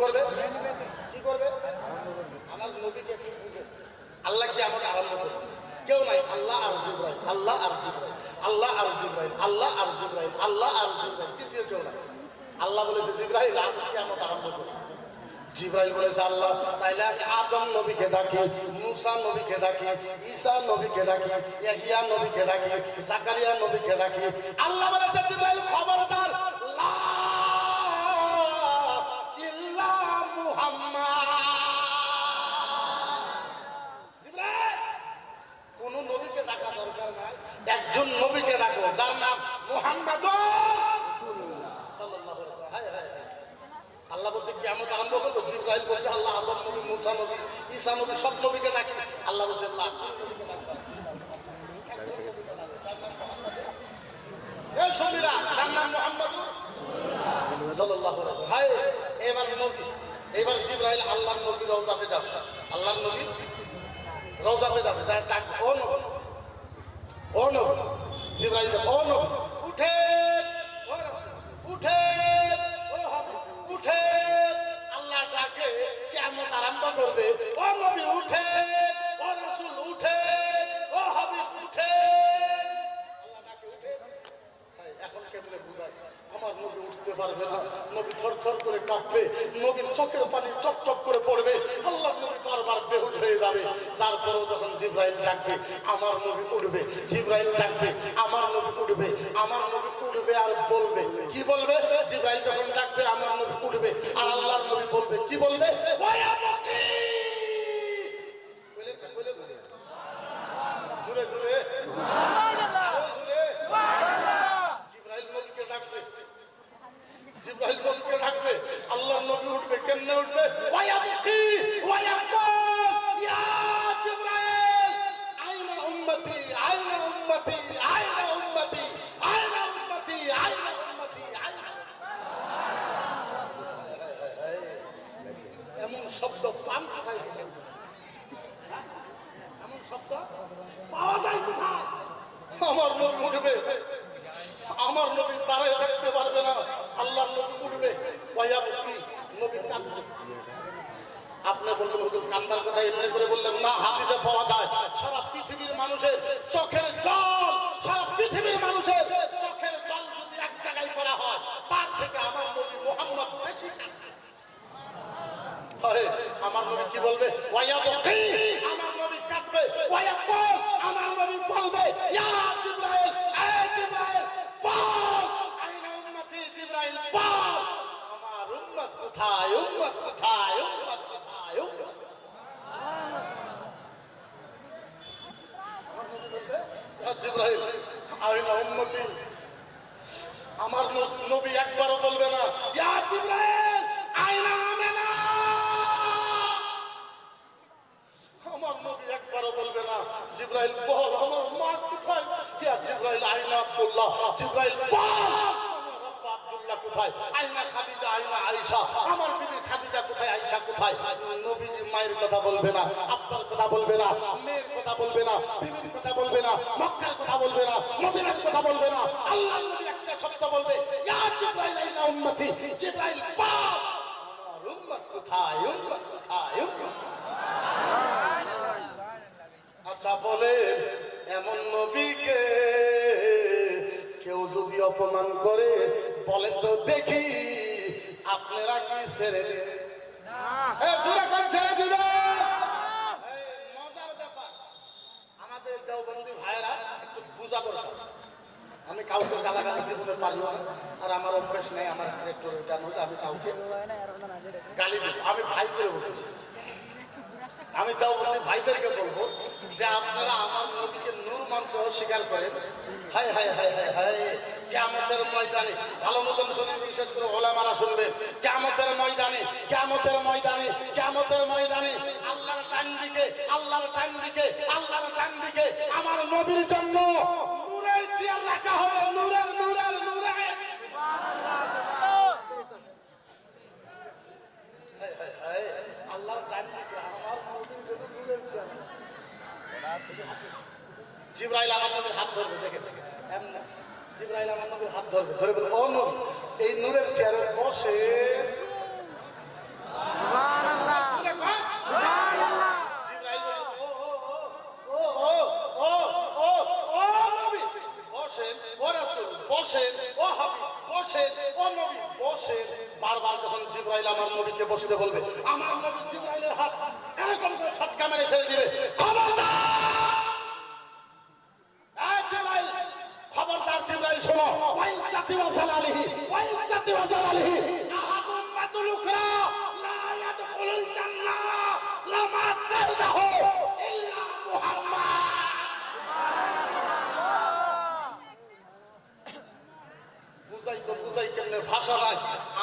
করবে? কি করবে? আমার নবীকে কি বুঝে? আল্লাহ কি আমাকে আরম্ভ করবে? কেউ নাই। আল্লাহ আর জিবরাইল, আল্লাহ আর জিবরাইল, আল্লাহ আর জিবরাইল, আল্লাহ আর জিবরাইল, আল্লাহ আর জিবরাইল, তৃতীয় কেউ নাই। আল্লাহ বলেছে জিবরাইল আমি কি আমাকে আরম্ভ করবে? জিবরাইল বলেছে আল্লাহ তাইলে আমি আদম নবীকে ডাকি, মুসা নবীকে ডাকি, ঈসা নবীকে ডাকি, ইয়াহিয়া নবীকে ডাকি, জাকারিয়া নবীকে ডাকি। আল্লাহ বলেছে জিবরাইল খবরদার, লা ইল্লা মুহাম্মাদ। জিবরাইল কোন নবীকে ডাকা দরকার নাই, একজন নবীকে ডাকো যার নাম মুহাম্মদ রাসূলুল্লাহ সাল্লাল্লাহু আলাইহি ওয়াসাল্লাম। হায় হায় আল্লাহ বলছে কিয়ামত আরম্ভ করবো। জিবরাইল বলছে আল্লাহ আদম নবী, মুসা নবী, ঈসা নবী সব নবীকে ডাকি। আল্লাহ বলছে না, এই সঙ্গীরা তার নাম মুহাম্মদ সাল্লাল্লাহু আলাইহি ওয়াসাল্লাম। হায় এবার নবী, এবার জিবরাইল আল্লাহর নবী রওজাতে যাবে, আল্লাহর নবী রওজাতে যাবে, যায় ডাক, ও নবী, ও নবী। জিবরাইল ও নবী উঠে, ও রাসূল উঠে, ও হাবিব উঠে। আল্লাহ ডাকে কিয়ামত আরম্ভ করবে, ও নবী উঠে, ও রাসূল উঠে, ও হাবিব উঠে। আল্লাহ ডাকে উঠে। এখন কেমনে বুঝায় আমার নবী উঠতে পারবে না, নবী থরথর করে কাঁপবে, নবীর চোখের পানি টপ টপ করে পড়বে, আল্লাহ নবী বারবার বেহুশ হয়ে যাবে। তারপরেও যখন জিবরাইল ডাকবে আমার নবী উঠবে, জিবরাইল ডাকবে আমার নবী উঠবে, আমার নবী উঠবে আর বলবে, কি বলবে? জিবরাইল যখন ডাকবে আমার নবী উঠবে আর আল্লাহর নবী বলবে, কি বলবে? ওয়া মুকি বলে বলে বলে জুড়ে জুড়ে সুবহানাল্লাহ, জুড়ে সুবহানাল্লাহ। জিবরাইল নবীকে ডাকবে, জিবরাইল নবীকে ডাকবে, আল্লাহর নবী উঠবে। কেমনে উঠবে? ওয়া মুকি ওয়া ইয়াকুল ইয়া জিবরাইল আইনা উম্মতি, আইনা উম্মতি, আইনা উম্মতি, আইনা উম্মতি, আইনা উম্মতি, আইনা। এমন শব্দ পান কোথায়? এমন শব্দ পাওয়া যায় কোথায়? আমার নবী উঠবে, আমার নবী দাঁড়ায় থাকতে পারবে না, আল্লাহর নবী উঠবে। ওয়া মুকি নবী কাঁদবে। আপনি বলবেন হুজুর কান্দার কথা এমনি করে বললেন না, হাদিসে পাওয়া যায় সারা পৃথিবীর মানুষের চোখের জল, সারা পৃথিবীর মানুষের চোখের জল যদি এক জায়গায় করা হয় তার থেকে আমার নবী মুহাম্মদ বেশি কাঁদবে। আমার নবী কি বলবে? ওয়া মুকি আমার নবী কাঁদবে, ওয়া ইয়াকুল আমার নবী বলবে ইয়া জিবরাইল, এ জিবরাইল পাও, আইনা উম্মতি, জিবরাইল পাও, আমার উম্মত কোথায়, উম্মত কোথায়, উম্মত কোথায়, উম্মত। জিবরাইল আইনা উম্মতি, আমার নবী একবারও বলবে না ইয়া জিবরাইল আইনা আমিনা, আমার নবী একবারও বলবে না জিবরাইল বল আমার মা কোথায়, ইয়া জিবরাইল আইনা আব্দুল্লাহ, জিবরাইল বল আমার আব্বা আব্দুল্লাহ কোথায়, আইনা খাদিজা, আইনা আয়েশা, আমার বিবি খাদিজা কোথায়, আয়েশা কোথায়। নবীজি মায়ের কথা বলবে না, আব্বার কথা বলবে না, মেয়ের কথা বলবে না, বিবির কথা বলবে না, মক্কার কথা বলবে না, মদিনার কথা বলবে না। আল্লাহর নবী একটা শব্দ বলবে ইয়া জিবরাইল আইনা উম্মতি, জিবরাইল বল আমার উম্মত কোথায়, উম্মত কোথায়, উম্মত। আচ্ছা বলেন এমন নবীকে কেউ যদি অপমান করে বলেন তো দেখি আপনারা কি ছেড়ে দেবেন? ছেড়ে দিবেন? মজার ব্যাপার, আমাদের দেওবন্দি ভাইয়েরা একটু বুঝা করে, আমি কাউকে গালাগালি জীবনে পারবো না, আর আমার অভ্যাস নেই, আমার একটু জানো আমি কাউকে গালি দেব, আমি ভাই করে বলছি। আমি দেওবন্দি ভাইদেরকে বলবো যে আপনারা আমার নবীকে নূর মানতে অস্বীকার করেন। হায় হায় হায় হায় হায়, কিয়ামতের ময়দানে ভালো মতন শুনে, বিশেষ করে ওলামারা শুনবেন, কিয়ামতের ময়দানে, কিয়ামতের ময়দানে, কিয়ামতের ময়দানে আল্লাহর ডান দিকে, আল্লাহর ডান দিকে, আল্লাহর ডান দিকে আমার নবীর জন্য নূরের চেয়ার রাখা হবে, নূরের নূরের নূরের। সুবহানাল্লাহ, সুবহানাল্লাহ। হায় হায় হায়, আল্লাহর ডান দিকে আমার নবীর জন্য নূরের চেয়ার। জিবরাইল আমার নবীর হাত ধরবে, দেখে দেখে এমন জিবরাইল আমার নবীর হাত ধরবে, ধরে বলে ও নবী এই নূরের চেয়ারে বসে বসেন, ও হাবিব বসেন, ও নবী বসেন। বারবার যখন জিবরাইল আমার নবীকে বসতে বলবে, আমার নবী জিবরাইলের হাত এরকম করে ছটকা মেরে ছেড়ে দিবে, খবরদার এই জিবরাইল, খবরদার জিবরাইল শোনো, ওয়াইজ্জাতি ওয়া জালালিহি, ওয়াইজ্জাতি ওয়া জালালিহি আহাদুম মাতুলুকরা লা ইয়াদখুলুল জান্নাহ লামা তারদাহু ইল্লা মুহাম্মদ। বুঝাই কেমনে ভাষা নাই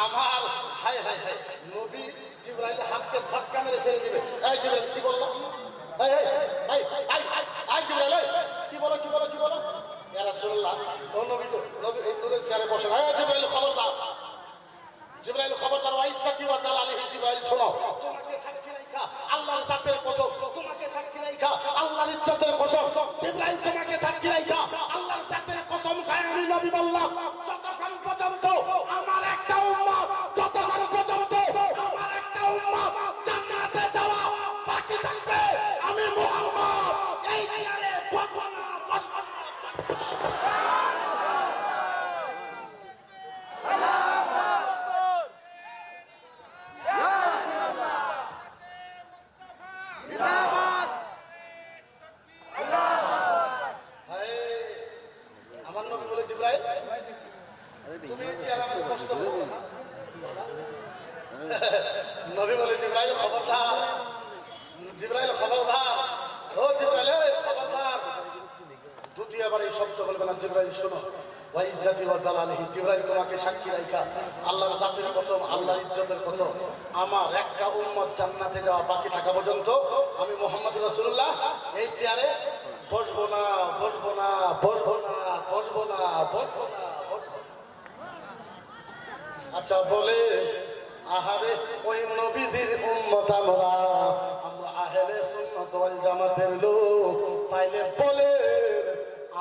আমার। হায় হায় হায়, নবী জিবরাইল হাতকে ঝটকা মেরে ছেড়ে দিবে। এই জিবরাইল কি বললো? এই এই এই এই এই জিবরাইল কি বলো কি বলো কি বলো? ইয়া রাসূলুল্লাহ, ও নবী তো নবী এই দূরে চেয়ারে বসে। এই জিবরাইল খবরদার, জিবরাইল খবরদার, ওয়াইজ্জাতি ওয়া জালালিহি, জিবরাইল শোনো, তোমাকে সাক্ষী রাখা আল্লাহর জাতের কসম, তোমাকে সাক্ষী রাখা আল্লাহর ইজ্জতের কসম, জিবরাইল তোমাকে সাক্ষী রাখা আল্লাহর জাতের কসম খায় আমি নবী বললাম, যতক্ষণ পর্যন্ত আমার একটা উম্মত, যতক্ষণ পর্যন্ত আমার একটা উম্মত জান্নাতে যাওয়া বাকি থাকবে, আমি মুহাম্মদ এই চেয়ারে বসবো না, বসবো না। নবী বলে জিবরাইল খবরদার, জিবরাইল খবরদার, ও জিবরাইল খবরদার, দ্বিতীয়বার এই শব্দ বলবে না। জিবরাইল শোনো, ওয়াইজ্জাতি ওয়া জালালিহি, জিবরাইল তোমাকে সাক্ষী রাখা আল্লাহর জাতের কসম, আল্লাহর ইজ্জতের কসম, আমার একটা উম্মত জান্নাতে যাওয়া বাকি থাকা পর্যন্ত আমি মুহাম্মদ রাসূলুল্লাহ এই চেয়ারে বসবো না, বসবো না, বসবো না, বসবো না, বসবো না। আচ্ছা বলে, আহারে ওই নবীজির উম্মত আমরা, আমরা আহলে সুন্নাত ওয়াল জামাতের লোক, তাইলে বলে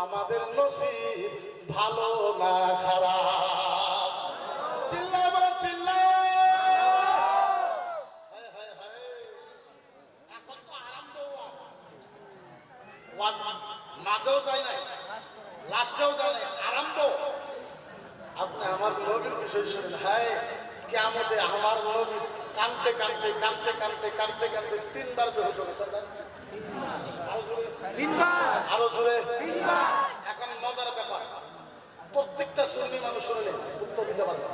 আমাদের নসিব ভালো না খারাপ? চিল্লায় বলেন চিল্লায়। এখন তো আরম্ভ ওয়াজ, মাঝেও যায় নাই, লাস্টেও যায় নাই, আরম্ভ। আপনি আমার নবীর বিষয় শুনেন, হায় কিয়ামতে আমার নবী কাঁদতে কাঁদতে কাঁদতে কাঁদতে কাঁদতে কাঁদতে 3 বার বেহুশ হয়েছে। আরো জোরে। এখন মজার ব্যাপার, প্রত্যেকটা সুন্নি মানুষ শুনলে উত্তর দিতে পারবে,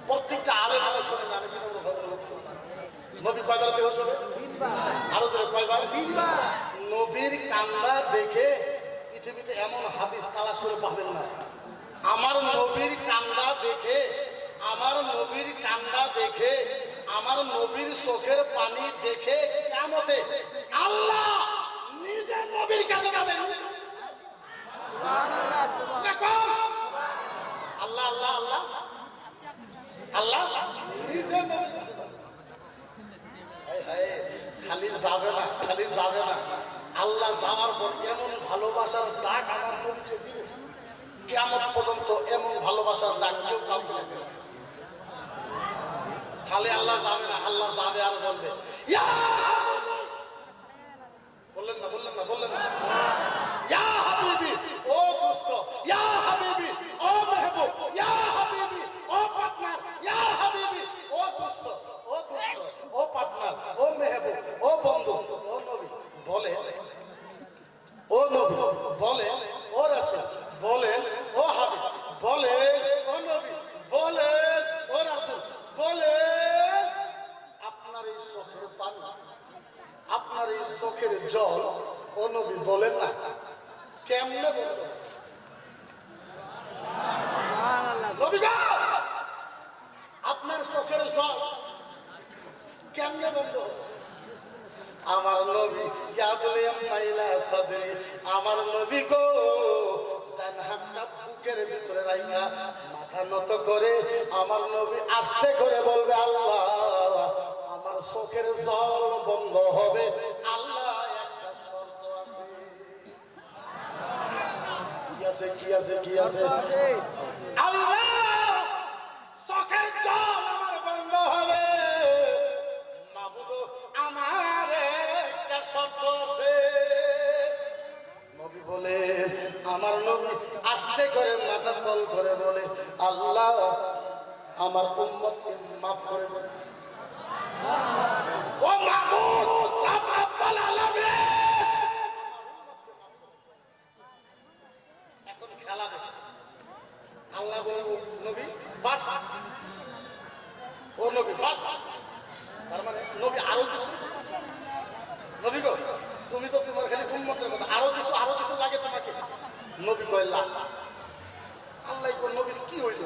প্রত্যেকটা আলেম মানুষ শুনলে আমি নবী কয়বার বেহুশ হবে? আরো জোরে, কয়বার? 3 বার। নবীর কান্না দেখে পৃথিবীতে এমন হাদিস তালাশ করে পাবেন না। আমার নবীর কান্না দেখে, আমার নবীর কান্না দেখে, আমার নবীর চোখের পানি দেখে কিয়ামতে আল্লাহ নিজে নবীর কাছে যাবেন। আল্লাহ আল্লাহ আল্লাহ আল্লাহ নিজে খালি যাবে না, খালি যাবে না, আল্লাহ যাওয়ার পর এমন ভালোবাসার ডাক আমার পৌঁছে দিবে, কিয়ামত পর্যন্ত এমন ভালোবাসার ডাক কেউ কাউকে দেবে না। খালি আল্লাহ যাবে না, আল্লাহ যাবে আর বলবে, বললেন না বললেন না বললেন না, ইয়া হাবিবি ও দোস্ত, ইয়া হাবিবি ও মেহবুব, ইয়া হাবিবি ও পার্টনার, ইয়া হাবিবি ও দোস্ত, ও দোস্ত, ও পার্টনার, ও মেহবুব, ও বন্ধু, ও নবী বলে, ও নবী বলে, ও রাসূল বলেন, ও হাবিব বলেন, ও নবী বলেন, ও রাসূল বলেন, আপনার এই চোখের পানি, আপনার এই চোখের জল ও নবী বলেন না, কেমনে বলবেন? আপনার চোখের জল কেমনে বলবো? আমার নবী আমার নবী গো ডান হাতটা বুকের ভিতরে রাইখা মাথা নত করে আমার নবী আস্তে করে বলবে, আল্লাহ আমার চোখের জল বন্ধ হবে, আল্লাহ একটা শর্ত আছে। কি আছে কি আছে কি আছে? আল্লাহ চোখের জল আমার বন্ধ হবে, আমার একটা শর্ত আছে। নবী বলে, আমার নবী আস্তে করে মাথা তল করে বলে, আমার উম্মতকে মাফ করে দেন। ও মাবুদ রব্বুল আলামিন, এখন খেলা দেখে আল্লাহ বলবো নবী বাস, ও নবী বাস। তার মানে নবী আরো কিছু, নবী গো তুমি তো তোমার খালি উম্মতের কথা, আরো কিছু লাগে তোমাকে। নবী কয় না। আল্লাহ কয় নবীর কি হইল,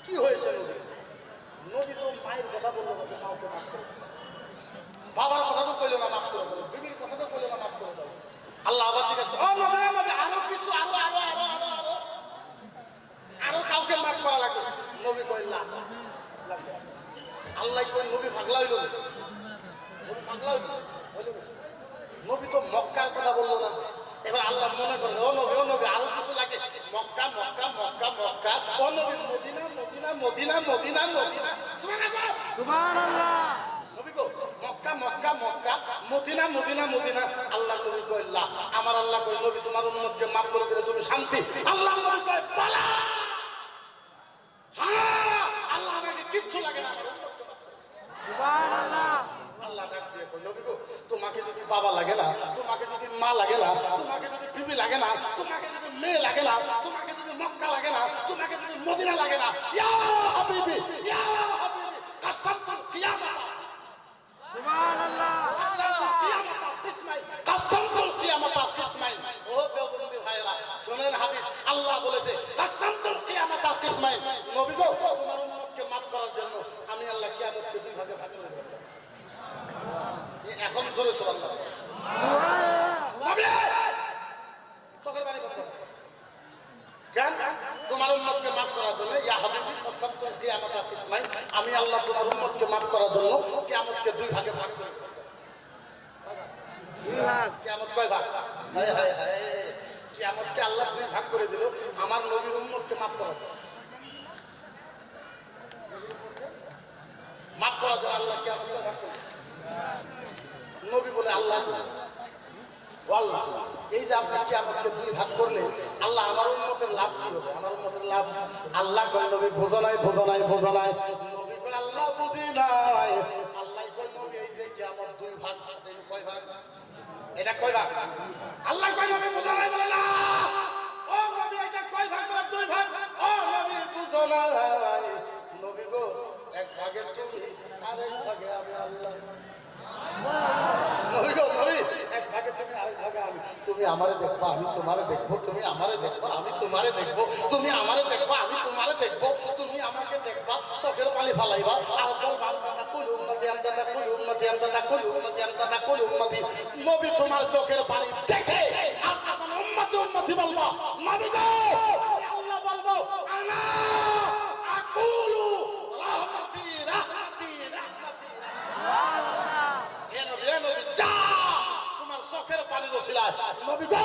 কি হয়েছে নবী? নবী তো মায়ের কথা বললো, মাকে মাফ করে, বাবার কথা তো কইলো না মাফ করে দাও, বিবির কথা তো কইলো না মাফ করে দাও। আল্লাহ আবার জিজ্ঞাসা করে, ও নবী আরো কিছু, আরো কাউকে মাফ করা লাগবে? নবী কয় না। আল্লাহ কয় নবী পাগলা হইল, নবী পাগলা হইল। নবী তো মক্কার কথা বললো না। এবার আল্লাহ মনে করে, ও নবী আরো কিছু লাগে, মক্কা মক্কা মক্কা মক্কা, ও নবী মদিনা মদিনা মদিনা মদিনা মদিনা, সুবহানাল্লাহ। নবী গো মক্কা মক্কা মক্কা, মদিনা মদিনা মদিনা। আল্লাহ নবী কয় না। আমার আল্লাহ কয় নবী তোমার উম্মতকে মাফ করে দিলে তুমি শান্তি। আল্লাহ নবী কয় পালা, হ্যাঁ আল্লাহ আমাকে কিচ্ছু লাগে না, আমার উম্মতকে মাফ করে। সুবহানাল্লাহ। আল্লাহ ডাক দিয়ে কই নবী গো তোমাকে যদি বাবা লাগে না, তোমাকে যদি মা লাগে না, তোমাকে যদি বিবি লাগে না, তোমাকে যদি মেয়ে লাগে না, তোমাকে যদি মক্কা লাগে না, তোমাকে যদি মদিনা লাগে না, ইয়া হাবিবি কাসামতুল কিয়ামাত, সুবহানাল্লাহ, কাসামতুল কিয়ামাত কিসমাই, কাসামতুল কিয়ামাত কিসমাই। ও বেবন্দি ভাইরা শুনেন, হাবিব আল্লাহ বলেছে কাসামতুল কিয়ামাত কিসমাই। নবী গো তোমার উম্মতকে maaf করার জন্য আমি আল্লাহ কিয়ামতকে দুই ভাগে ভাগ করে দেব। এখন জোরে সুবহানাল্লাহ। নবী চোখের পানি বন্ধ করো। কেন? তোমার উম্মতকে maaf করার জন্য, ইয়া হাবিবি কাসামতুল কিয়ামাত কিসমাই, আমি আল্লাহ তোমার উম্মতকে maaf করার জন্য কিয়ামতকে দুই ভাগে ভাগ করে দেব। দুই ভাগ। কিয়ামত কয় ভাগ? হায় হায় হায়, কিয়ামতকে আল্লাহ দুই ভাগ করে দিল আমার নবীর উম্মতকে maaf করার জন্য। maaf করার জন্য আল্লাহ কিয়ামতকে ভাগ করে দিল। নবী বলে আল্লাহ আল্লাহ এই যে আপনি কিয়ামতকে দুই ভাগ করলেন, আল্লাহ আমার উম্মতের লাভ কি হবে? আমার উম্মতের লাভ আল্লাহ কয় নবী বোঝা নাই বোঝা নাই বোঝা নাই। নবী কয় আল্লাহ বুঝি নাই। আল্লাহ কয় নবী এই যে কিয়ামত দুই ভাগ, কয় ভাগ? এটা কয় ভাগ? আল্লাহ কয় নবী বোঝা নাই বলে না। ও নবী এটা কয় ভাগ বলে? দুই ভাগ। ও নবী বুঝো নাই। নবী গো এক ভাগে তুমি, আরেক ভাগে আমি আল্লাহ। নবী গো নবী এক ভাগে তুমি, আরেক ভাগে আমি। তুমি আমারে দেখবা, আমি তোমারে দেখবো, তুমি আমারে দেখবা, আমি তোমারে দেখবো, তুমি আমারে দেখবা, আমি তোমারে দেখবো, তুমি আমাকে দেখবা, চোখের পানি ফালাইবা আর বলবা আনতা কুল উম্মতি আনতা কুল উম্মতি আনতা কুল উম্মতি আনতা কুল উম্মতি। নবী তোমার চোখের পানি দেখে আর যখন উম্মতি উম্মতি বলবা, নবী গো আল্লাহ বলবো আনা আকুলু রাহমাতি রাহমাতি রাহমাতি। সুবহানাল্লাহ। এ নবী যা তোমার চোখের পানির ওসিলায় নবী গো